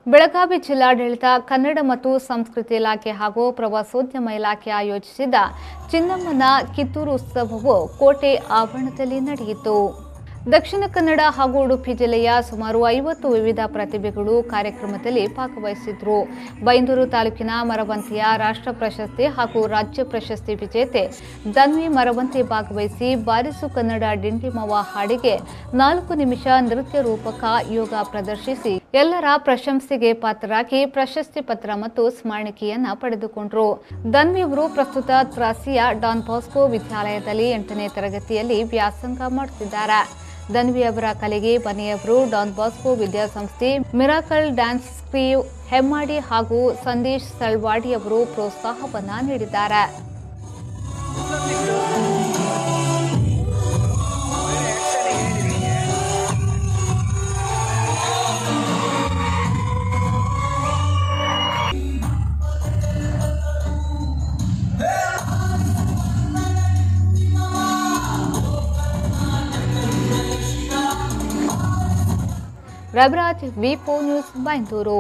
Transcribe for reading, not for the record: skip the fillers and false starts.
ಬೆಳಗಾವಿ ಜಿಲ್ಲಾಡಳಿತ ಕನ್ನಡ ಮತ್ತು ಸಂಸ್ಕೃತಿ ಇಲಾಖೆ ಹಾಗೂ ಪ್ರವಾಸೋದ್ಯಮ ಇಲಾಖೆ ಆಯೋಜಿಸಿದ ಚಿನ್ನಮ್ಮನ ಕಿತ್ತೂರು ಉತ್ಸವವು ಕೋಟೆ ಆವರಣದಲ್ಲಿ ನಡೆಯಿತು. ದಕ್ಷಿಣ ಕನ್ನಡ ಹಾಗೂ ಉಡುಪಿ ಜಿಲ್ಲೆಯ ಸುಮಾರು 50 ವಿವಿಧ ಪ್ರತಿಭೆಗಳು ಕಾರ್ಯಕ್ರಮದಲ್ಲಿ ಭಾಗವಹಿಸಿದ್ರು. ಬೈಂದೂರು ತಾಲೂಕಿನ ಮರವಂತಿಯ ರಾಷ್ಟ್ರ ಪ್ರಶಸ್ತಿ ಹಾಗೂ ರಾಜ್ಯ ಪ್ರಶಸ್ತಿ ವಿಜೇತೆ ಧನ್ವಿ ಮರವಂತಿ ಭಾಗವಹಿಸಿ ಬಾರಿಸು ಕನ್ನಡ ಡಿಂಡಿಮವ್ವ ಹಾಡಿಗೆ 4 ನಿಮಿಷ ನೃತ್ಯ ರೂಪಕ ಯೋಗ ಪ್ರದರ್ಶಿಸಿ ಎಲ್ಲರ ಪ್ರಶಂಸೆಗೆ ಪಾತ್ರರಾಗಿ ಪ್ರಶಸ್ತಿ ಪತ್ರ ಮತ್ತು ಸ್ಮರಣಿಕೆಯನ್ನ ಪಡೆದುಕೊಂಡರು. ಧನ್ವಿ ಅವರು ಪ್ರಸ್ತುತ ತ್ರಾಸಿಯ ಡಾನ್ ಬಾಸ್ಕೋ ವಿದ್ಯಾಲಯದಲ್ಲಿ 8ನೇ ತರಗತಿಯಲ್ಲಿ ವ್ಯಾಸಂಗ ಮಾಡುತ್ತಿದ್ದಾರೆ. ಧನ್ವಿ ಅವರ ಕಲೆಗೆ ಮನೆಯವರು ಡಾನ್ ಬಾಸ್ಕೋ ವಿದ್ಯಾಸಂಸ್ಥೆ, ಮಿರಾಕಲ್ ಡ್ಯಾನ್ಸ್ ಕ್ರೀವ್, ಹೆಮ್ಮಾಡಿ ಹಾಗೂ ಸಂದೇಶ್ ಸಳ್ವಾಡಿ ಅವರು ಪ್ರೋತ್ಸಾಹವನ್ನ ನೀಡಿದ್ದಾರೆ. ರವಿರಾಜ್, ವಿ4 ನ್ಯೂಸ್, ಬೈಂದೂರು.